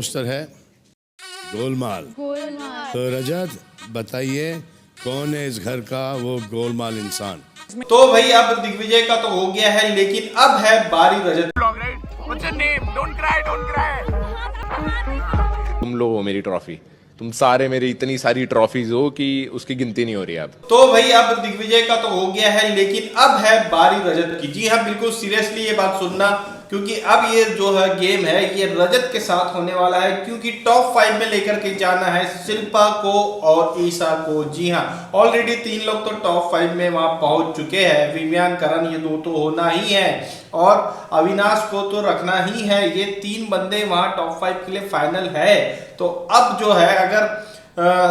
Poster है गोलमाल। तो रजत बताइए कौन है इस घर का वो गोलमाल इंसान। तो भाई अब दिग्विजय का तो हो गया है, लेकिन अब है बारी रजत। तुम लोग हो मेरी ट्रॉफी, तुम सारे मेरी इतनी सारी ट्रॉफीज हो कि उसकी गिनती नहीं हो रही अब। तो भाई अब दिग्विजय का तो हो गया है, लेकिन अब है बारी रजत की। जी हाँ, बिल्कुल सीरियसली ये बात सुनना, क्योंकि अब ये जो है गेम है ये रजत के साथ होने वाला है, क्योंकि टॉप 5 में लेकर के जाना है शिल्पा को और ईशा को। जी हाँ, ऑलरेडी 3 लोग तो टॉप 5 में वहां पहुंच चुके हैं। विवियान, करण, ये 2 तो होना ही है, और अविनाश को तो रखना ही है। ये 3 बंदे वहां टॉप 5 के लिए फाइनल है। तो अब जो है अगर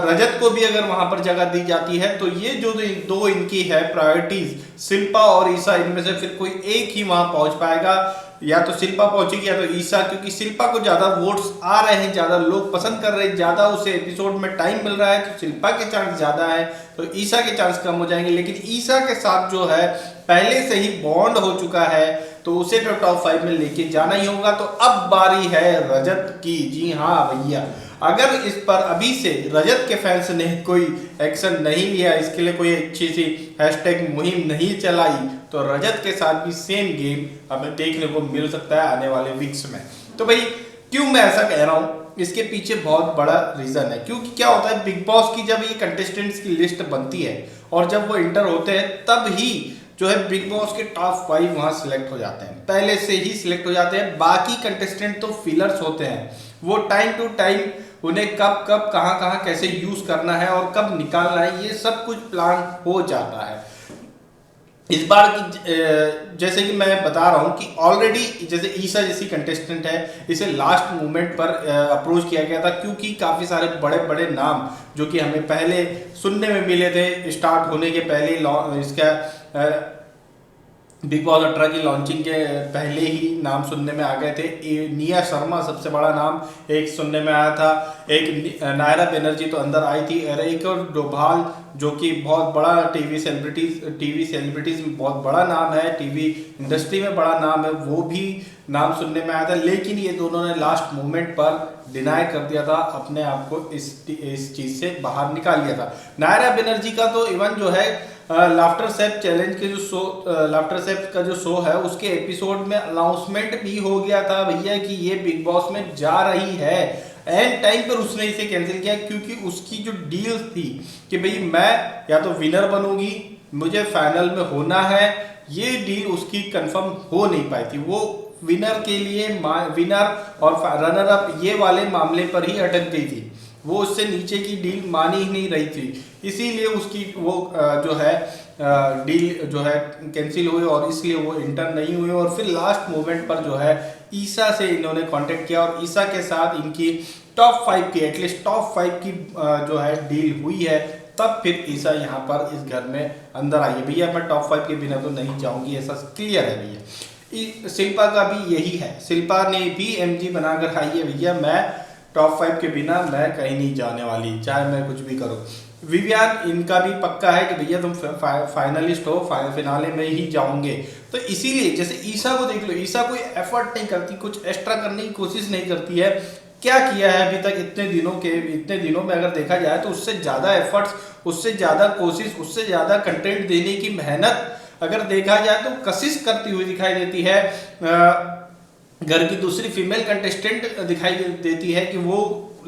रजत को भी अगर वहां पर जगह दी जाती है तो ये जो दो इनकी है प्रायोरिटीज, शिल्पा और ईशा, इनमें से फिर कोई एक ही वहां पहुंच पाएगा। या तो शिल्पा पहुंचेगी या तो ईशा, क्योंकि शिल्पा को ज्यादा वोट्स आ रहे हैं, ज्यादा लोग पसंद कर रहे हैं, ज्यादा उसे एपिसोड में टाइम मिल रहा है, तो शिल्पा के चांस ज्यादा है, तो ईशा के चांस कम हो जाएंगे। लेकिन ईशा के साथ जो है पहले से ही बॉन्ड हो चुका है, तो उसे तो टॉप 5 में लेके जाना ही होगा। तो अब बारी है रजत की। जी हाँ भैया, अगर इस पर अभी से रजत के फैंस ने कोई एक्शन नहीं लिया, इसके लिए कोई अच्छी सी हैशटैग मुहिम नहीं चलाई, तो रजत के साथ भी सेम गेम हमें देखने को मिल सकता है आने वाले वीक्स में। तो भाई क्यों मैं ऐसा कह रहा हूँ, इसके पीछे बहुत बड़ा रीजन है। क्योंकि क्या होता है, बिग बॉस की जब ये कंटेस्टेंट्स की लिस्ट बनती है और जब वो इंटर होते हैं, तब ही जो है बिग बॉस के टॉप 5 वहां सिलेक्ट हो जाते हैं, पहले से ही सिलेक्ट हो जाते हैं। बाकी कंटेस्टेंट तो फिलर्स होते हैं, वो टाइम टू टाइम उन्हें कब कब कहां कहां कैसे यूज करना है और कब निकालना है, ये सब कुछ प्लान हो जाता है। इस बार की जैसे कि मैं बता रहा हूं कि ऑलरेडी जैसे ईशा जैसी कंटेस्टेंट है, इसे लास्ट मोमेंट पर अप्रोच किया गया था, क्योंकि काफी सारे बड़े बड़े नाम जो कि हमें पहले सुनने में मिले थे स्टार्ट होने के पहले, इसका बिग बॉस 18 की लॉन्चिंग के पहले ही नाम सुनने में आ गए थे। निया शर्मा सबसे बड़ा नाम एक सुनने में आया था, एक नायरा बनर्जी तो अंदर आई थी, और एक और डोभाल जो कि बहुत बड़ा टीवी सेलिब्रिटीज में बहुत बड़ा नाम है, टीवी इंडस्ट्री में बड़ा नाम है, वो भी नाम सुनने में आया था। लेकिन ये दोनों ने लास्ट मोमेंट पर डिनाई कर दिया था, अपने आप को इस चीज से बाहर निकाल लिया था। नायरा बनर्जी का तो इवन जो है लाफ्टर सेफ चैलेंज के जो शो, लाफ्टर सेफ का जो शो है, उसके एपिसोड में अनाउंसमेंट भी हो गया था भैया कि ये बिग बॉस में जा रही है। एंड टाइम पर उसने इसे कैंसिल किया, क्योंकि उसकी जो डील थी कि भाई मैं या तो विनर बनूंगी, मुझे फाइनल में होना है, ये डील उसकी कंफर्म हो नहीं पाई थी। वो विनर के लिए विनर और रनर अप ये वाले मामले पर ही अटक गई थी, वो उससे नीचे की डील मान ही नहीं रही थी, इसीलिए उसकी वो जो है डील जो है कैंसिल हुई, और इसलिए वो इंटर नहीं हुई। और फिर लास्ट मोमेंट पर जो है ईशा से इन्होंने कांटेक्ट किया, और ईशा के साथ इनकी टॉप 5 की, एटलीस्ट टॉप 5 की जो है डील हुई है, तब फिर ईशा यहाँ पर इस घर में अंदर आई है। भैया मैं टॉप 5 के बिना तो नहीं जाऊंगी, ऐसा क्लियर है भैया। शिल्पा का भी यही है, शिल्पा ने भी एमजी बनाकर आई है, भैया मैं टॉप 5 के बिना मैं कहीं नहीं जाने वाली, चाहे मैं कुछ भी करूं। विवियान, इनका भी पक्का है कि भैया तुम फाइनलिस्ट हो, फिनाले में ही जाओगे। तो इसीलिए जैसे ईशा को देख लो, ईशा कोई एफर्ट नहीं करती, कुछ एक्स्ट्रा करने की कोशिश नहीं करती है। क्या किया है अभी तक इतने दिनों में अगर देखा जाए तो उससे ज्यादा एफर्ट्स, उससे ज्यादा कोशिश, उससे ज्यादा कंटेंट देने की मेहनत अगर देखा जाए तो कशिश करती हुई दिखाई देती है। घर की दूसरी फीमेल कंटेस्टेंट दिखाई देती है कि वो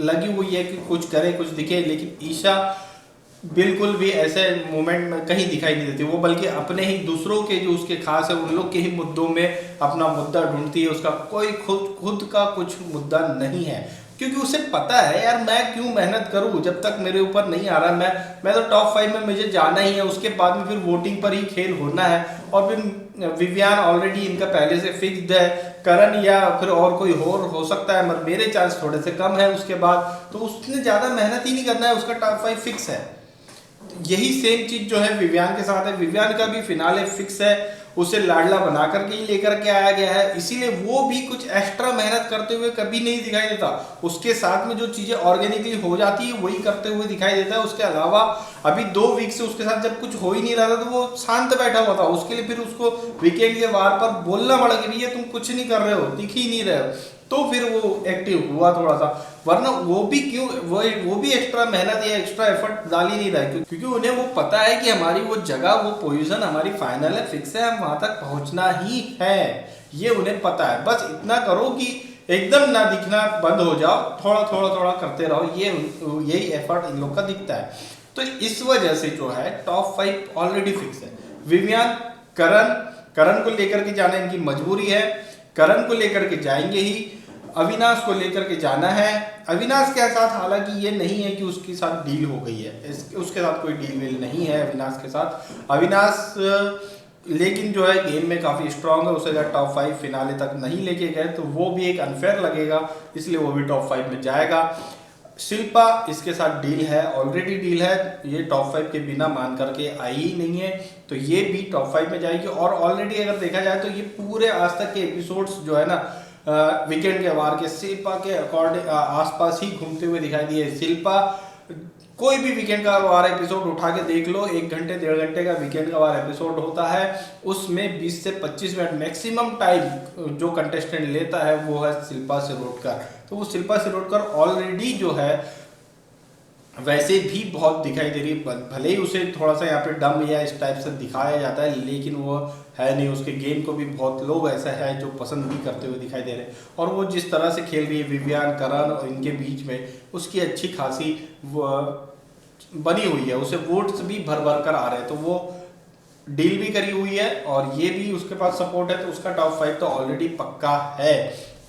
लगी हुई है कि कुछ करे, कुछ दिखे, लेकिन ईशा बिल्कुल भी ऐसे मोमेंट में कहीं दिखाई नहीं देती। वो बल्कि अपने ही दूसरों के जो उसके खास है उन लोग के ही मुद्दों में अपना मुद्दा ढूंढती है, उसका कोई खुद का कुछ मुद्दा नहीं है, क्योंकि उसे पता है यार मैं क्यों मेहनत करूं जब तक मेरे ऊपर नहीं आ रहा। मैं तो टॉप 5 में मुझे जाना ही है, उसके बाद में फिर वोटिंग पर ही खेल होना है। और फिर विवियान ऑलरेडी इनका पहले से फिक्स्ड है, करण या फिर और कोई और हो सकता है, मगर मेरे चांस थोड़े से कम है उसके बाद, तो उसने ज्यादा मेहनत ही नहीं करना है, उसका टॉप 5 फिक्स है। यही सेम चीज जो है विवियान के साथ है, विवियान का भी फिनाले फिक्स है, उसे लाडला बना करके ही लेकर के आया गया है, इसीलिए वो भी कुछ एक्स्ट्रा मेहनत करते हुए कभी नहीं दिखाई देता। उसके साथ में जो चीजें ऑर्गेनिकली हो जाती है वही करते हुए दिखाई देता है। उसके अलावा अभी 2 वीक से उसके साथ जब कुछ हो ही नहीं रहा था तो वो शांत बैठा हुआ था, उसके लिए फिर उसको वीकेंड के वार पर बोलना पड़ा कि भैया तुम कुछ नहीं कर रहे हो, दिख ही नहीं रहे हो। तो फिर वो एक्टिव हुआ थोड़ा सा, वरना वो भी क्यों, वो भी एक्स्ट्रा मेहनत या एक्स्ट्रा एफर्ट डाल ही नहीं रहा है, क्योंकि उन्हें वो पता है कि हमारी वो जगह, वो पोजीशन हमारी फाइनल है, फिक्स है, हम वहां तक पहुंचना ही है, ये उन्हें पता है। बस इतना करो कि एकदम ना दिखना बंद हो जाओ, थोड़ा थोड़ा थोड़ा करते रहो, यही एफर्ट इन लोग का दिखता है। तो इस वजह से जो है टॉप 5 ऑलरेडी फिक्स है। विवियान, करण को लेकर के जाना इनकी मजबूरी है, करण को लेकर के जाएंगे ही, अविनाश को लेकर के जाना है। अविनाश के साथ हालांकि ये नहीं है कि उसके साथ डील हो गई है, उसके साथ कोई डील वील नहीं है अविनाश के साथ। अविनाश लेकिन जो है गेम में काफी स्ट्रांग है, उसे अगर टॉप 5 फिनाले तक नहीं लेके गए तो वो भी एक अनफेयर लगेगा, इसलिए वो भी टॉप 5 में जाएगा। शिल्पा, इसके साथ डील है, ऑलरेडी डील है, ये टॉप 5 के बिना मान करके आई ही नहीं है, तो ये भी टॉप 5 में जाएगी। और ऑलरेडी अगर देखा जाए तो ये पूरे आज तक के एपिसोड्स जो है ना वीकेंड के वार के शिल्पा के अकॉर्डिंग आसपास ही घूमते हुए दिखाई दिए। शिल्पा कोई भी वीकेंड का वार एपिसोड उठा के देख लो, 1 घंटे 1.5 घंटे का वीकेंड का वार एपिसोड होता है, उसमें 20 से 25 मिनट मैक्सिमम टाइम जो कंटेस्टेंट लेता है वो है शिल्पा शिरोडकर। तो वो शिल्पा शिरोडकर ऑलरेडी जो है वैसे भी बहुत दिखाई दे रही है, भले ही उसे थोड़ा सा यहाँ पे डम या इस टाइप से दिखाया जाता है, लेकिन वो है नहीं, उसके गेम को भी बहुत लोग ऐसा है जो पसंद भी करते हुए दिखाई दे रहे हैं। और वो जिस तरह से खेल रही है विवियान, करण और इनके बीच में, उसकी अच्छी खासी बनी हुई है, उसे वोट्स भी भर भर कर आ रहे हैं, तो वो डील भी करी हुई है और ये भी उसके पास सपोर्ट है, तो उसका टॉप 5 तो ऑलरेडी पक्का है।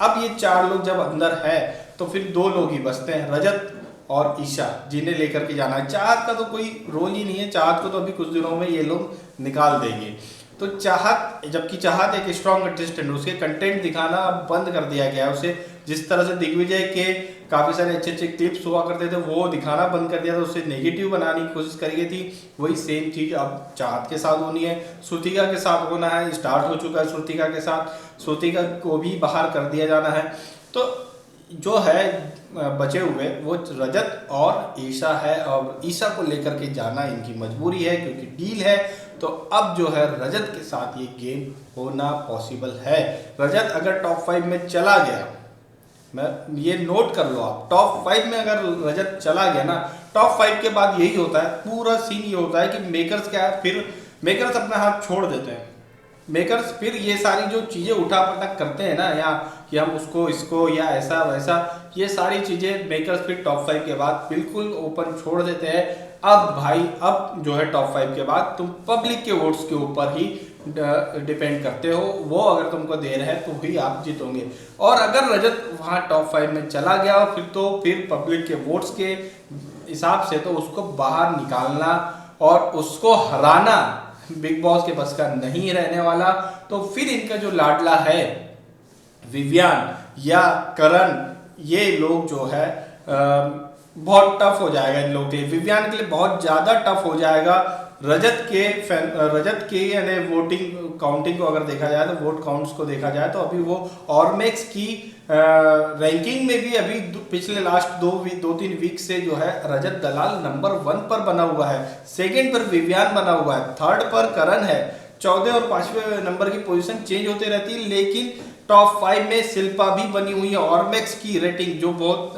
अब ये 4 लोग जब अंदर है तो फिर 2 लोग ही बचते हैं, रजत और ईशा, जिन्हें लेकर के जाना है। चाहत का तो कोई रोल ही नहीं है, चाहत को तो अभी कुछ दिनों में ये लोग निकाल देंगे। तो चाहत, जबकि चाहत एक स्ट्रॉन्ग कंटेस्टेंट, उसके कंटेंट दिखाना अब बंद कर दिया गया है, उसे जिस तरह से दिग्विजय के काफी सारे अच्छे अच्छे क्लिप्स हुआ करते थे वो दिखाना बंद कर दिया था, उससे नेगेटिव बनाने की कोशिश करी गई थी, वही सेम चीज अब चाहत के साथ होनी है, श्रुतिका के साथ होना है, स्टार्ट हो चुका है श्रुतिका के साथ, श्रुतिका को भी बाहर कर दिया जाना है। तो जो है बचे हुए वो रजत और ईशा है, और ईशा को लेकर के जाना इनकी मजबूरी है क्योंकि डील है। तो अब जो है रजत के साथ ये गेम होना पॉसिबल है। रजत अगर टॉप 5 में चला गया, मैं ये नोट कर लो आप, टॉप 5 में अगर रजत चला गया ना, टॉप 5 के बाद यही होता है, पूरा सीन ये होता है कि मेकर्स क्या है, फिर मेकर्स अपना हाथ छोड़ देते हैं। मेकर्स फिर ये सारी जो चीजें उठा पटक करते हैं ना, या कि हम उसको इसको या ऐसा वैसा, ये सारी चीजें मेकर्स फिर टॉप 5 के बाद बिल्कुल ओपन छोड़ देते हैं। अब भाई, अब जो है टॉप 5 के बाद तुम पब्लिक के वोट्स के ऊपर ही डिपेंड करते हो, वो अगर तुमको दे रहे हैं तो ही आप जीतोगे। और अगर रजत वहां टॉप 5 में चला गया फिर तो फिर पब्लिक के वोट्स के हिसाब से तो उसको बाहर निकालना और उसको हराना बिग बॉस के बस का नहीं रहने वाला। तो फिर इनका जो लाडला है विवियान या करण, ये लोग जो है बहुत टफ हो जाएगा इन लोगों के लिए, विवियान के लिए बहुत ज्यादा टफ हो जाएगा। रजत के यानी वोटिंग काउंटिंग को अगर देखा जाए तो, वोट काउंट्स को देखा जाए तो अभी वो ऑर्मेक्स की रैंकिंग में भी अभी पिछले लास्ट 2-3 वीक से जो है रजत दलाल नंबर 1 पर बना हुआ है, सेकंड पर विवियान बना हुआ है, थर्ड पर करण है, 14 और 5वें नंबर की पोजीशन चेंज होते रहती है, लेकिन टॉप 5 में शिल्पा भी बनी हुई है। ऑर्मेक्स की रेटिंग जो बहुत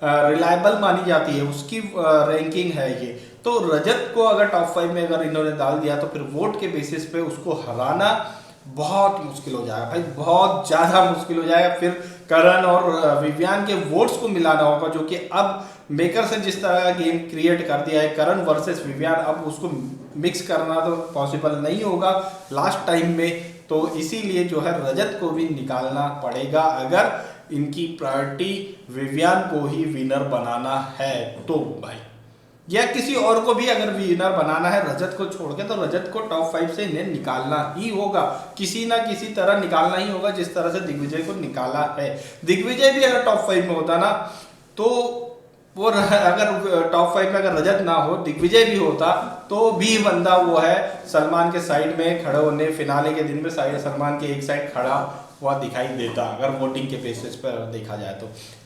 रिलायबल मानी जाती है, उसकी रैंकिंग है ये। तो रजत को अगर टॉप 5 में अगर इन्होंने डाल दिया तो फिर वोट के बेसिस पे उसको हराना बहुत मुश्किल हो जाएगा भाई, बहुत ज्यादा मुश्किल हो जाएगा। फिर करण और विवियान के वोट्स को मिलाना होगा, जो कि अब मेकर से जिस तरह का गेम क्रिएट कर दिया है करण वर्सेस विवियान, अब उसको मिक्स करना तो पॉसिबल नहीं होगा लास्ट टाइम में। तो इसीलिए जो है रजत को भी निकालना पड़ेगा अगर इनकी प्रायोरिटी विवियान को ही विनर बनाना है तो भाई, या किसी और को भी अगर विनर बनाना है रजत को छोड़ के, तो रजत को टॉप 5 से इन्हें निकालना ही होगा, किसी ना किसी तरह निकालना ही होगा, जिस तरह से दिग्विजय को निकाला है। दिग्विजय भी अगर टॉप 5 में होता ना, तो वो अगर टॉप 5 में अगर रजत ना हो, दिग्विजय भी होता, तो भी बंदा वो है सलमान के साइड में खड़े होने, फिनाले के दिन में सलमान के एक साइड खड़ा हुआ दिखाई देता अगर वोटिंग के बेसिस पर देखा जाए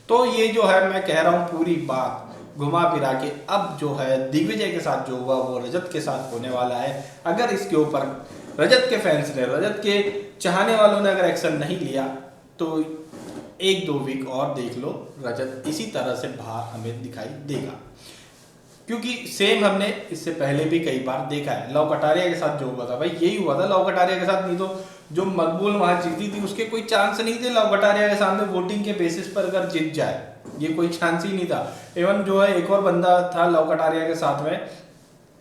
तो ये जो है मैं कह रहा हूँ पूरी बात घुमा फिरा के अब जो है दिग्विजय के साथ जो हुआ वो रजत के साथ होने वाला है। अगर इसके ऊपर रजत के फैंस ने, रजत के चाहने वालों ने अगर एक्शन नहीं लिया तो 1-2 वीक और देख लो, रजत इसी तरह से बाहर हमें दिखाई देगा, क्योंकि सेम हमने इससे पहले भी कई बार देखा है। लव कटारिया के साथ जो हुआ था भाई यही हुआ था लव कटारिया के साथ, नहीं तो जो मकबूल वहां जीती थी उसके कोई चांस नहीं थे लव कटारिया के सामने वोटिंग के बेसिस पर अगर जीत जाए, ये कोई चांस ही नहीं था। इवन जो है एक और बंदा था लव कटारिया के साथ में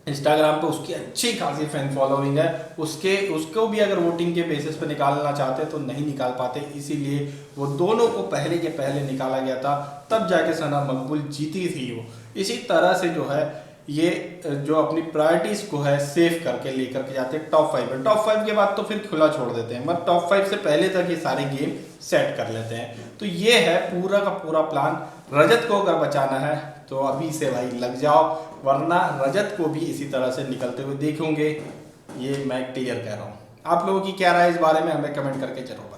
इंस्टाग्राम पे, उसकी अच्छी खासी फैन फॉलोइंग है, उसको भी अगर वोटिंग के बेसिस पे निकालना चाहते तो नहीं निकाल पाते, इसीलिए वो दोनों को पहले के पहले निकाला गया था, तब जाके सना मकबूल जीती थी वो। इसी तरह से जो है ये जो अपनी प्रायोरिटीज को है सेव करके लेकर के जाते हैं टॉप 5 में। टॉप 5 के बाद तो फिर खुला छोड़ देते हैं, मतलब टॉप 5 से पहले तक ये सारे गेम सेट कर लेते हैं। तो ये है पूरा का पूरा प्लान। रजत को अगर बचाना है तो अभी से भाई लग जाओ, वरना रजत को भी इसी तरह से निकलते हुए देखेंगे, ये मैं क्लियर कह रहा हूँ। आप लोगों की क्या राय इस बारे में हमें कमेंट करके जरूर